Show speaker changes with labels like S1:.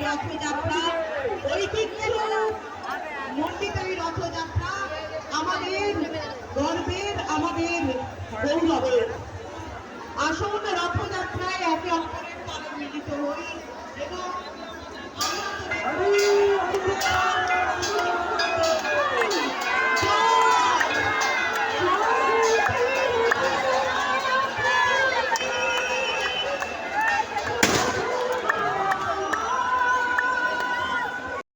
S1: রথযাত্রা, ঐতিহ্য মণ্ডিত এই রথযাত্রা আমাদের গর্বের, আমাদের গৌরবের। আসন্ন রথযাত্রায় একে অপরের